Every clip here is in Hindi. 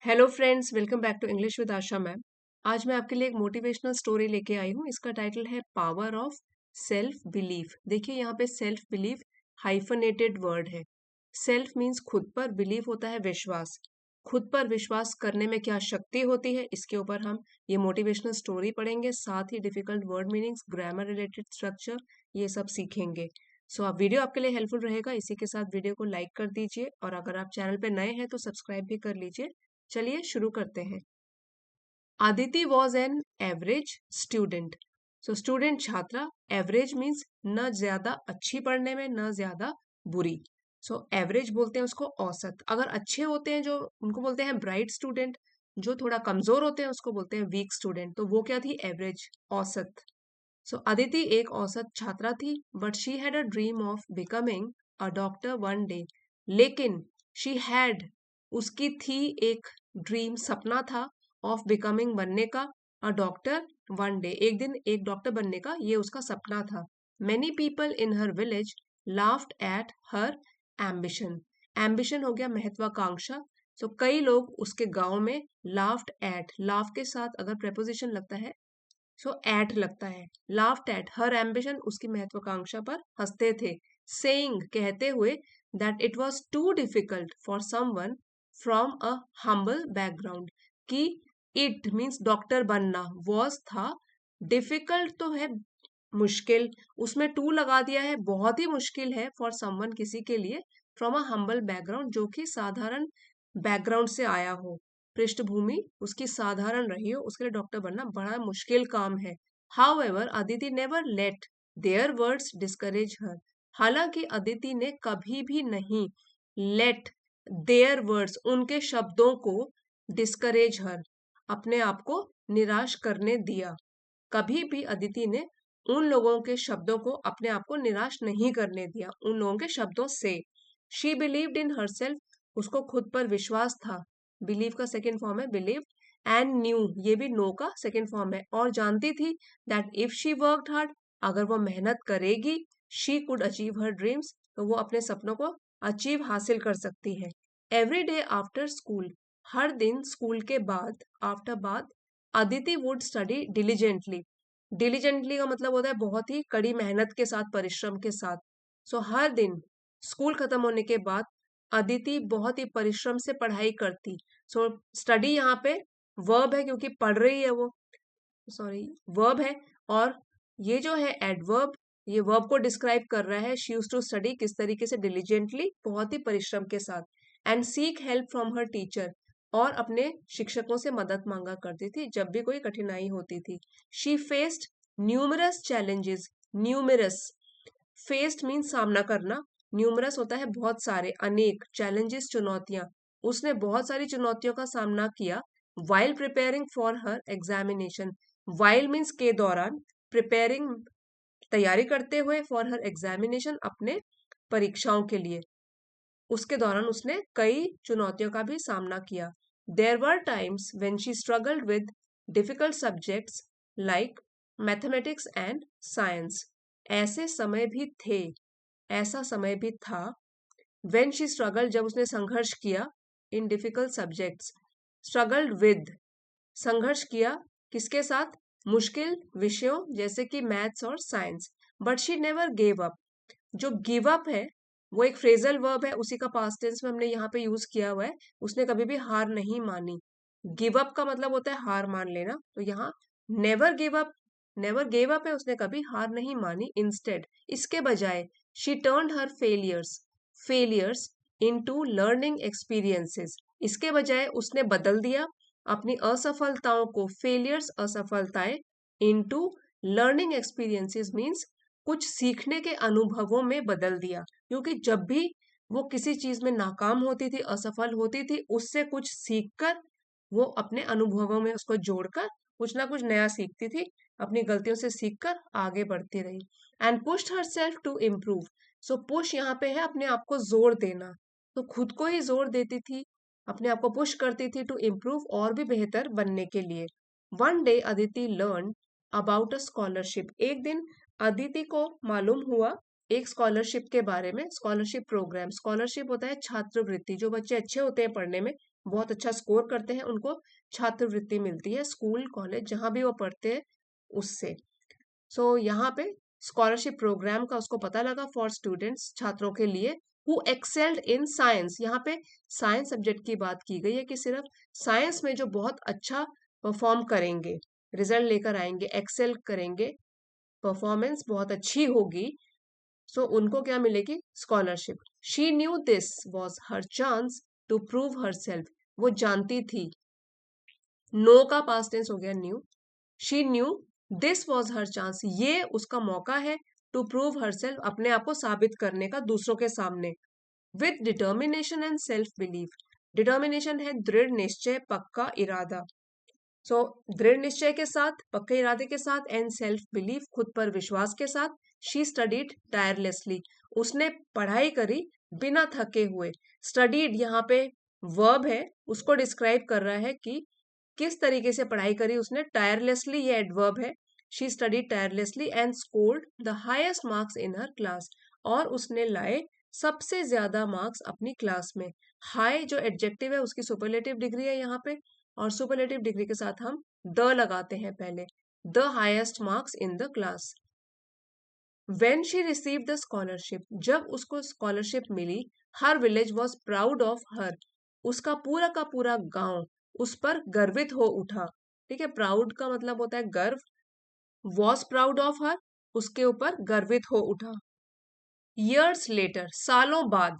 Hello friends, welcome back to English with Asha ma'am. आज मैं आपके लिए एक मोटिवेशनल स्टोरी लेके आई हूँ। इसका टाइटल है पावर ऑफ सेल्फ बिलीफ। देखिए यहाँ पे सेल्फ बिलीफ हाइफनेटेड वर्ड है। सेल्फ मीन्स खुद पर, बिलीफ होता है विश्वास। खुद पर विश्वास करने में क्या शक्ति होती है, इसके ऊपर हम ये मोटिवेशनल स्टोरी पढ़ेंगे। साथ ही difficult word meanings, grammar related structure, ये सब सीखेंगे। सो आप वीडियो आपके लिए हेल्पफुल रहेगा। इसी के साथ वीडियो को लाइक कर दीजिए और अगर आप चैनल पे नए हैं तो सब्सक्राइब भी कर लीजिए। चलिए शुरू करते हैं। Aditi was an average student. So student छात्रा, एवरेज मीन्स न ज्यादा अच्छी पढ़ने में, न ज्यादा बुरी। सो एवरेज बोलते हैं उसको औसत। अगर अच्छे होते हैं जो, उनको बोलते हैं ब्राइट स्टूडेंट। जो थोड़ा कमजोर होते हैं उसको बोलते हैं वीक स्टूडेंट। तो वो क्या थी? एवरेज, औसत। सो अदिति एक औसत छात्रा थी, but she had a dream of becoming a doctor one day. लेकिन शी हैड, उसकी थी एक ड्रीम, सपना था, ऑफ बिकमिंग, बनने का, अ डॉक्टर वन डे, एक दिन एक डॉक्टर बनने का, ये उसका सपना था। Many people in her village laughed at her ambition. Ambition हो गया महत्वाकांक्षा। सो कई लोग उसके गांव में लाफ्ड एट, लाफ के साथ अगर प्रेपोजिशन लगता है सो एट लगता है। लाफ्ड एट हर एम्बिशन, उसकी महत्वाकांक्षा पर हंसते थे। सेइंग, कहते हुए, that it was too difficult for someone from a humble background, कि इट मीन्स डॉक्टर बनना, वॉज था, डिफिकल्ट तो है मुश्किल, उसमें टू लगा दिया है, बहुत ही मुश्किल है, फॉर समवन किसी के लिए, फ्रॉम अ हम्बल बैकग्राउंड, जो कि साधारण बैकग्राउंड से आया हो, पृष्ठभूमि उसकी साधारण रही हो, उसके लिए डॉक्टर बनना बड़ा मुश्किल काम है। However Aditi never let their words discourage her. हालांकि अदिति ने कभी भी नहीं लेट देयर वर्ड्स, उनके शब्दों को, डिस्करेज हर, अपने आप को निराश करने दिया। कभी भी अदिति ने उन लोगों के शब्दों को, अपने आप को निराश नहीं करने दिया उन लोगों के शब्दों से। शी बिलीव्ड इन हरसेल्फ, उसको खुद पर विश्वास था। बिलीव का सेकेंड फॉर्म है बिलीव। एंड न्यू, ये भी नो का सेकेंड फॉर्म है, और जानती थी, that if she worked hard, अगर वो मेहनत करेगी, she could achieve her dreams, तो वो अपने सपनों को अचीव हासिल कर सकती है। एवरी डे आफ्टर स्कूल, हर दिन स्कूल के बाद, आफ्टर बाद, Aditi would study diligently. Diligently का मतलब होता है बहुत ही कड़ी मेहनत के साथ, परिश्रम के साथ। सो हर दिन स्कूल खत्म होने के बाद अदिति बहुत ही परिश्रम से पढ़ाई करती। सो स्टडी यहाँ पे वर्ब है, क्योंकि पढ़ रही है वो, सॉरी, वर्ब है। और ये जो है एडवर्ब, ये वर्ब को डिस्क्राइब कर रहा है। शी यूज्ड टू स्टडी, किस तरीके से? डिलीजेंटली, बहुत ही परिश्रम के साथ। And seek help from her teacher, और अपने शिक्षकों से मदद मांगा करती थी जब भी कोई कठिनाई होती थी। She faced numerous challenges. Numerous, faced mean सामना करना, न्यूमरस होता है बहुत सारे, अनेक, चैलेंजेस चुनौतियां, उसने बहुत सारी चुनौतियों का सामना किया। While preparing for her examination, while means के दौरान, प्रिपेयरिंग तैयारी करते हुए, फॉर हर एग्जामिनेशन अपने परीक्षाओं के लिए, उसके दौरान उसने कई चुनौतियों का भी सामना किया। There were times when she struggled with difficult subjects like mathematics and science. ऐसे समय भी थे, ऐसा समय भी था, व्हेन शी स्ट्रगल, जब उसने संघर्ष किया, इन डिफिकल्ट सब्जेक्ट्स, स्ट्रगल्ड विद, संघर्ष किया किसके साथ? मुश्किल विषयों जैसे कि मैथ्स और science. But she never gave up, जो गिव अप है वो एक फ्रेजल वर्ब है, उसी का पास्ट टेंस में हमने यहाँ पे यूज किया हुआ है। उसने कभी भी हार नहीं मानी। गिव अप का मतलब होता है हार मान लेना, तो यहाँ never give up, never gave up है, उसने कभी हार नहीं मानी। इंस्टेड, इसके बजाय, she turned her failures, failures into learning experiences, इसके बजाय उसने बदल दिया अपनी असफलताओं को, फेलियर्स असफलताएं, इनटू लर्निंग एक्सपीरियंसेस मीन्स कुछ सीखने के अनुभवों में बदल दिया। क्योंकि जब भी वो किसी चीज में नाकाम होती थी, असफल होती थी, उससे कुछ सीखकर, वो अपने अनुभवों में उसको जोड़कर कुछ ना कुछ नया सीखती थी, अपनी गलतियों से सीखकर आगे बढ़ती रही। And pushed her self to improve. So push यहाँ पे है अपने आप को जोर देना, तो खुद को ही जोर देती थी, अपने आप को पुश करती थी टू इम्प्रूव, और भी बेहतर बनने के लिए। One day Aditi learn about a scholarship, एक दिन अदिति को मालूम हुआ एक स्कॉलरशिप के बारे में। स्कॉलरशिप प्रोग्राम, स्कॉलरशिप होता है छात्रवृत्ति, जो बच्चे अच्छे होते हैं पढ़ने में बहुत अच्छा स्कोर करते हैं उनको छात्रवृत्ति मिलती है, स्कूल कॉलेज जहां भी वो पढ़ते हैं उससे। सो यहाँ पे स्कॉलरशिप प्रोग्राम का उसको पता लगा फॉर स्टूडेंट्स, छात्रों के लिए हु एक्सेल्ड इन साइंस। यहाँ पे साइंस सब्जेक्ट की बात की गई है कि सिर्फ साइंस में जो बहुत अच्छा परफॉर्म करेंगे, रिजल्ट लेकर आएंगे, एक्सेल करेंगे, परफॉर्मेंस बहुत अच्छी होगी, सो उनको क्या मिलेगी, scholarship. She knew this was her chance to prove her self. वो जानती थी, नो का पास्ट टेंस हो गया knew, she knew this was her chance, ये उसका मौका है, टू प्रूव हर सेल्फ, अपने आप को साबित करने का दूसरों के सामने, with determination and self belief. Determination है दृढ़ निश्चय, पक्का इरादा। सो दृढ़ निश्चय के साथ, पक्के इरादे के साथ, एंड सेल्फ बिलीफ, खुद पर विश्वास के साथ। शी स्टडीड टायरलेसली, उसने पढ़ाई करी बिना थके हुए। स्टडीड यहाँ पे वर्ब है, उसको डिस्क्राइब कर रहा है कि किस तरीके से पढ़ाई करी उसने। टायरलेसली ये एडवर्ब है। She studied tirelessly and scored the highest marks in her class, और उसने लाए सबसे ज्यादा मार्क्स अपनी क्लास में। हाई जो एडजेक्टिव है उसकी सुपरलेटिव डिग्री है यहाँ पे, और सुपरलेटिव डिग्री के साथ हम द लगाते हैं पहले, the highest marks in the class. When she receive the scholarship, जब उसको स्कॉलरशिप मिली, her village was proud of her, उसका पूरा का पूरा गांव उस पर गर्वित हो उठा। ठीक है, प्राउड का मतलब होता है गर्व, वॉज प्राउड ऑफ हर, उसके ऊपर गर्वित हो उठा। Years later, सालों बाद,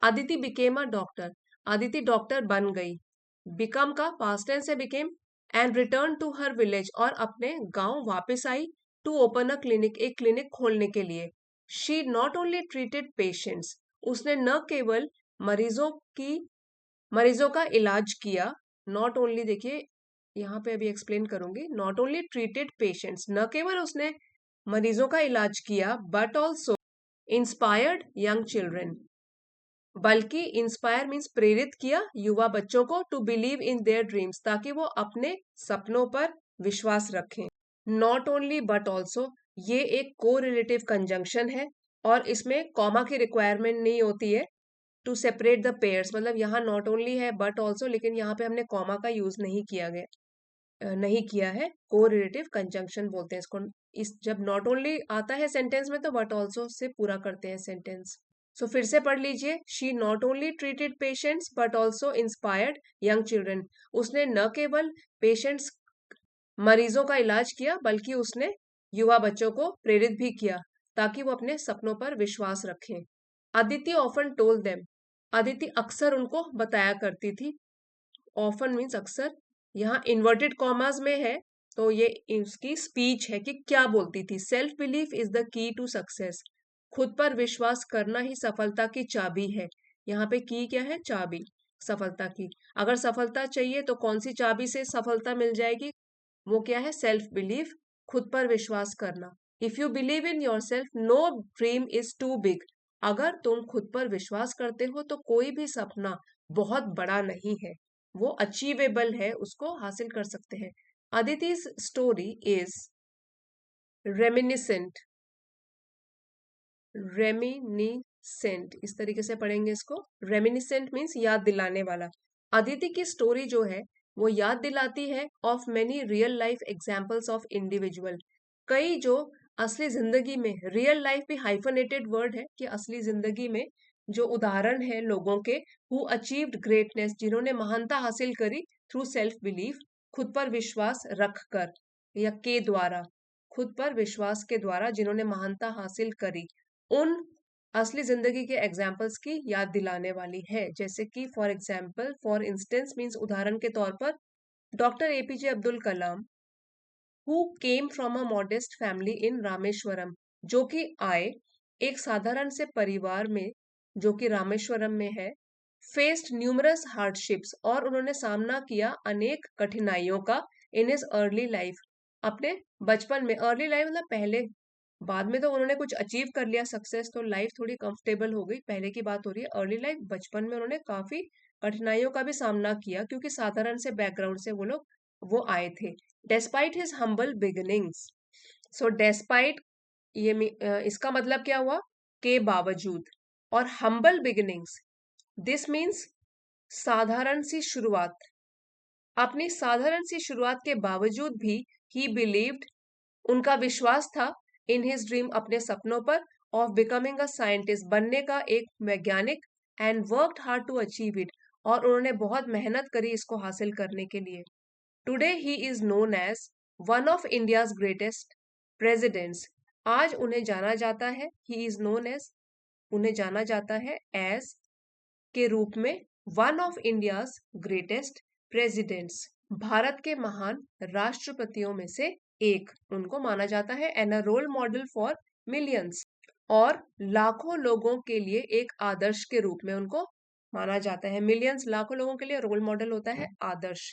Aditi became a doctor, Aditi doctor बन गई। बिकम का पास्ट टेंस है became, and return to her village, और अपने गांव वापस आई, टू ओपन अ क्लिनिक, एक क्लिनिक खोलने के लिए। She not only treated patients, उसने न केवल मरीजों की मरीजों का इलाज किया, नॉट ओनली देखिए यहाँ पे अभी एक्सप्लेन करूंगी, नॉट ओनली ट्रीटेड पेशेंट्स, न केवल उसने मरीजों का इलाज किया, but also inspired young children, बल्कि इंस्पायर मीन्स प्रेरित किया युवा बच्चों को, to believe in their dreams, ताकि वो अपने सपनों पर विश्वास रखें। नॉट ओनली बट ऑल्सो, ये एक को रिलेटिव कंजंक्शन है, और इसमें कॉमा की रिक्वायरमेंट नहीं होती है टू सेपरेट द पेयर्स। मतलब यहाँ नॉट ओनली है बट ऑल्सो, लेकिन यहाँ पे हमने कॉमा का यूज नहीं किया है, को रिलेटिव कंजंक्शन बोलते हैं इसको। इस जब नॉट ओनली आता है सेंटेंस में तो बट ऑल्सो से पूरा करते हैं सेंटेंस। सो फिर से पढ़ लीजिए, she not only treated patients but also inspired young children, उसने न केवल पेशेंट्स मरीजों का इलाज किया, बल्कि उसने युवा बच्चों को प्रेरित भी किया, ताकि वो अपने सपनों पर विश्वास रखें। Aditi often told them, Aditi अक्सर उनको बताया करती थी, ऑफन मीन्स अक्सर, यहाँ इन्वर्टेड कॉमास में है, तो ये उसकी स्पीच है कि क्या बोलती थी। Self belief is the key to success, खुद पर विश्वास करना ही सफलता की चाबी है। यहाँ पे की क्या है, चाबी, सफलता की। अगर सफलता चाहिए तो कौन सी चाबी से सफलता मिल जाएगी, वो क्या है, सेल्फ बिलीफ, खुद पर विश्वास करना। If you believe in yourself, no dream is too big, अगर तुम खुद पर विश्वास करते हो तो कोई भी सपना बहुत बड़ा नहीं है, वो अचीवेबल है, उसको हासिल कर सकते हैं। अदिति's स्टोरी इज रेमिनिसेंट, रेमिनिसेंट इस तरीके से पढ़ेंगे इसको, रेमिनिसेंट मीन्स याद दिलाने वाला। अदिति की स्टोरी जो है वो याद दिलाती है of many real life examples of individual, कई जो असली जिंदगी में, रियल लाइफ भी हाइफनेटेड वर्ड है कि असली जिंदगी में जो उदाहरण है लोगों के, हु अचीव्ड ग्रेटनेस, जिन्होंने महानता हासिल करी, थ्रू सेल्फ बिलीफ, खुद पर विश्वास रखकर, या के द्वारा, खुद पर विश्वास के द्वारा जिन्होंने महानता हासिल करी, उन असली जिंदगी के एग्जाम्पल्स की याद दिलाने वाली है। जैसे कि for example, for instance means उदाहरण के तौर पर, doctor APJ Abdul Kalam, who came from a modest family in Rameswaram, जो कि आए एक साधारण से परिवार में जो कि रामेश्वरम में है, फेस्ड न्यूमरस हार्डशिप्स, और उन्होंने सामना किया अनेक कठिनाइयों का, इन हिज अर्ली लाइफ, अपने बचपन में, अर्ली लाइफ मतलब पहले, बाद में तो उन्होंने कुछ अचीव कर लिया सक्सेस, तो लाइफ थोड़ी कंफर्टेबल हो गई, पहले की बात हो रही है, अर्ली लाइफ बचपन में उन्होंने काफी कठिनाइयों का भी सामना किया, क्योंकि साधारण से बैकग्राउंड से वो आए थे। डेस्पाइट हिज हम्बल बिगिनिंग्स, सो डेस्पाइट इसका मतलब क्या हुआ, के बावजूद, और हम्बल बिगिनिंग्स, दिस मीन्स साधारण सी शुरुआत। अपनी साधारण सी शुरुआत के बावजूद भी ही बिलीव्ड, उनका विश्वास था इन हिज ड्रीम, अपने सपनों पर, ऑफ बिकमिंग अ साइंटिस्ट, बनने का एक वैज्ञानिक, and worked hard to achieve it, और उन्होंने बहुत मेहनत करी इसको हासिल करने के लिए। Today he is known as one of India's greatest presidents. आज उन्हें जाना जाता है, ही इज नोन एज, उन्हें जाना जाता है एज के रूप में, one of India's greatest presidents, भारत के महान राष्ट्रपतियों में से एक उनको माना जाता है, and a role model for millions, और लाखों लोगों के लिए एक आदर्श के रूप में उनको माना जाता है। मिलियंस, लाखों लोगों के लिए रोल मॉडल होता है आदर्श।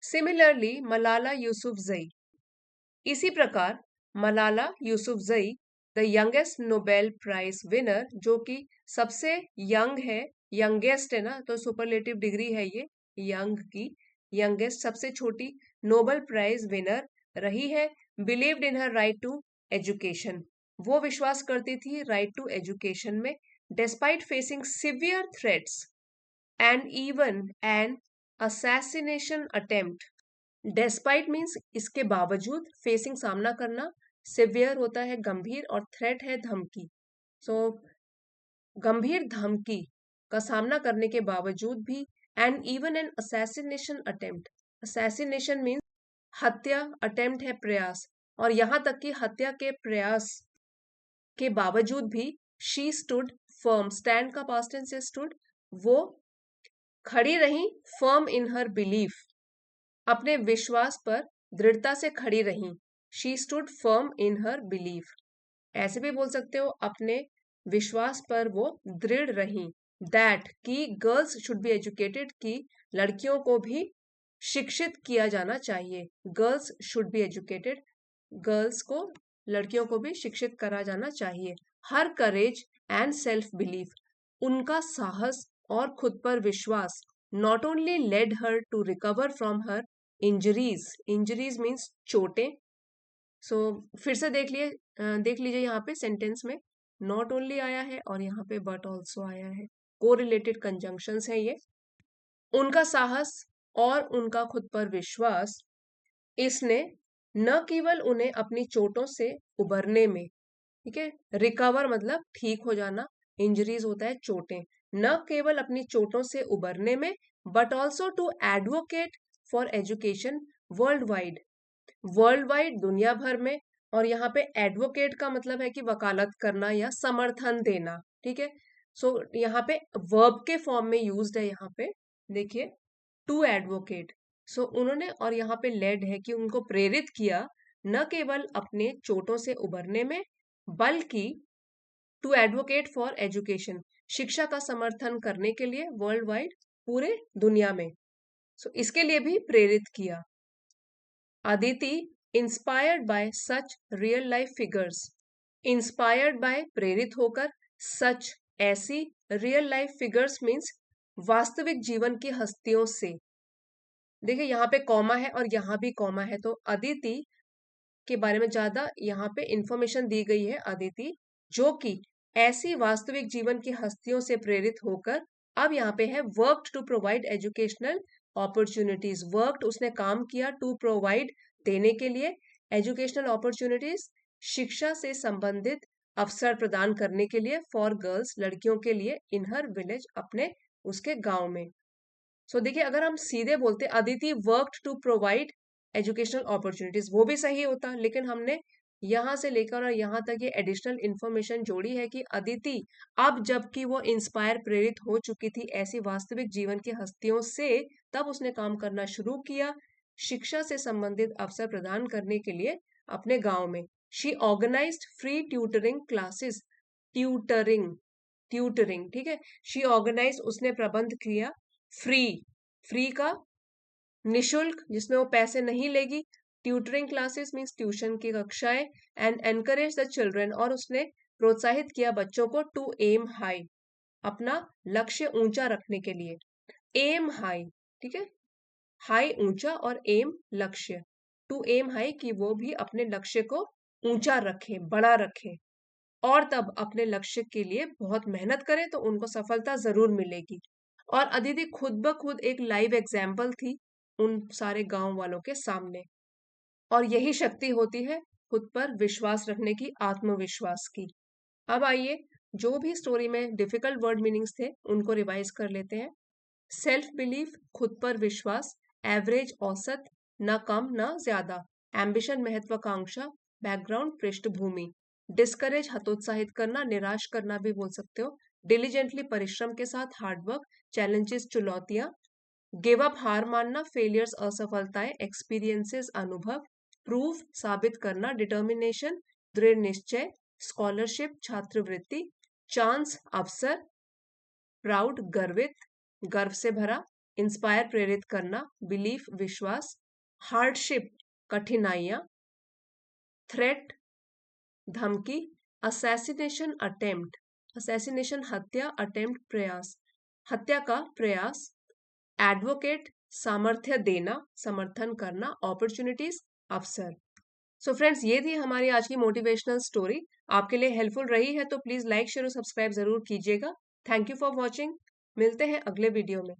सिमिलरली मलाला यूसुफजई, इसी प्रकार Malala Yousafzai, the youngest Nobel prize winner, जो कि सबसे यंग है, यंगेस्ट है ना, तो सुपरलेटिव डिग्री है ये यंग की, यंगेस्ट सबसे छोटी नोबेल प्राइज विनर रही है। Believed in her right to education, वो विश्वास करती थी राइट टू एजुकेशन में, despite facing severe threats and even an assassination attempt. Despite means इसके बावजूद, फेसिंग सामना करना, सिवियर होता है गंभीर, और थ्रेट है धमकी। सो गंभीर धमकी का सामना करने के बावजूद भी, and even an assassination attempt, assassination means हत्या, अटेम्प्ट है प्रयास, और यहां तक कि हत्या के प्रयास के बावजूद भी, शी स्टूड फर्म, स्टैंड का पास्ट टेंस है स्टूड, वो खड़ी रही, फर्म इन हर बिलीफ, अपने विश्वास पर दृढ़ता से खड़ी रही, she stood firm in her belief. ऐसे भी बोल सकते हो, अपने विश्वास पर वो दृढ़ रही। दैट, कि गर्ल्स शुड बी एजुकेटेड, कि लड़कियों को भी शिक्षित किया जाना चाहिए, girls should be educated, girls को, लड़कियों को भी शिक्षित करा जाना चाहिए। Her courage and self belief, उनका साहस और खुद पर विश्वास, not only led her to recover from her injuries, injuries means चोटें। सो फिर से देख लीजिए यहाँ पे सेंटेंस में नॉट ओनली आया है और यहाँ पे बट ऑल्सो आया है, कोरिलेटेड कंजंक्शंस है ये। उनका साहस और उनका खुद पर विश्वास, इसने न केवल उन्हें अपनी चोटों से उबरने में, ठीक है, रिकवर मतलब ठीक हो जाना, इंजरीज होता है चोटें, न केवल अपनी चोटों से उबरने में, but also to advocate for education worldwide, worldwide दुनिया भर में, और यहाँ पे एडवोकेट का मतलब है कि वकालत करना या समर्थन देना, ठीक है। सो यहाँ पे वर्ब के फॉर्म में यूज्ड है, यहाँ पे देखिए टू एडवोकेट। सो उन्होंने, और यहाँ पे लेड है कि उनको प्रेरित किया, न केवल अपने चोटों से उबरने में, बल्कि टू एडवोकेट फॉर एजुकेशन, शिक्षा का समर्थन करने के लिए वर्ल्ड वाइड, पूरे दुनिया में, सो इसके लिए भी प्रेरित किया। Aditi inspired by such real life figures, inspired by प्रेरित होकर, सच ऐसी, रियल लाइफ फिगर्स मीन्स वास्तविक जीवन की हस्तियों से। देखिए यहाँ पे कॉमा है और यहाँ भी कॉमा है, तो अदिति के बारे में ज्यादा यहाँ पे इंफॉर्मेशन दी गई है, अदिति जो कि ऐसी वास्तविक जीवन की हस्तियों से प्रेरित होकर, अब यहाँ पे है worked to provide educational opportunities, worked उसने काम किया, टू प्रोवाइड देने के लिए, एजुकेशनल अपॉर्चुनिटीज शिक्षा से संबंधित अवसर प्रदान करने के लिए, फॉर गर्ल्स लड़कियों के लिए, इन हर विलेज अपने उसके गांव में। सो देखिए अगर हम सीधे बोलते Aditi worked to provide educational opportunities, वो भी सही होता, लेकिन हमने यहाँ से लेकर और यहाँ तक ये एडिशनल इंफॉर्मेशन जोड़ी है कि अदिति अब जबकि वो इंस्पायर प्रेरित हो चुकी थी ऐसी वास्तविक जीवन की हस्तियों से, तब उसने काम करना शुरू किया शिक्षा से संबंधित अवसर प्रदान करने के लिए अपने गांव में। She organised free tutoring classes, tutoring, tutoring, ठीक है, शी ऑर्गेनाइज उसने प्रबंध किया, फ्री, फ्री का निशुल्क, जिसमें वो पैसे नहीं लेगी, ट्यूटरिंग क्लासेस मीन्स ट्यूशन की कक्षाएं, एंड एनकरेज द चिल्ड्रन, और उसने प्रोत्साहित किया बच्चों को, टू एम हाई, अपना लक्ष्य ऊंचा रखने के लिए, एम हाई, ठीक है, हाई ऊंचा और एम लक्ष्य, टू एम हाई कि वो भी अपने लक्ष्य को ऊंचा रखें, बड़ा रखें, और तब अपने लक्ष्य के लिए बहुत मेहनत करें तो उनको सफलता जरूर मिलेगी। और अदिति खुद ब खुद एक लाइव एग्जाम्पल थी उन सारे गांव वालों के सामने। और यही शक्ति होती है खुद पर विश्वास रखने की, आत्मविश्वास की। अब आइए जो भी स्टोरी में डिफिकल्ट वर्ड मीनिंग्स थे उनको रिवाइज कर लेते हैं। सेल्फ बिलीफ खुद पर विश्वास, एवरेज औसत, न कम न ज्यादा, एम्बिशन महत्वाकांक्षा, बैकग्राउंड पृष्ठभूमि, डिस्करेज हतोत्साहित करना, निराश करना भी बोल सकते हो, डिलीजेंटली परिश्रम के साथ, हार्डवर्क, चैलेंजेस चुनौतियां, गिव अप हार मानना, फेलियर्स असफलताएं, एक्सपीरियंसेस अनुभव, प्रूव साबित करना, डिटर्मिनेशन दृढ़ निश्चय, स्कॉलरशिप छात्रवृत्ति, चांस अवसर, प्राउड गर्वित गर्व से भरा, इंस्पायर प्रेरित करना, बिलीफ विश्वास, हार्डशिप कठिनाइयां, थ्रेट धमकी, असैसिनेशन अटेम्प्ट, असैसिनेशन हत्या, अटेम्प्ट प्रयास, हत्या का प्रयास, एडवोकेट सामर्थ्य देना, समर्थन करना, अपॉर्चुनिटीज अवसर। सो फ्रेंड्स, ये थी हमारी आज की मोटिवेशनल स्टोरी। आपके लिए हेल्पफुल रही है तो प्लीज लाइक शेयर और सब्सक्राइब जरूर कीजिएगा। Thank you for watching. मिलते हैं अगले वीडियो में।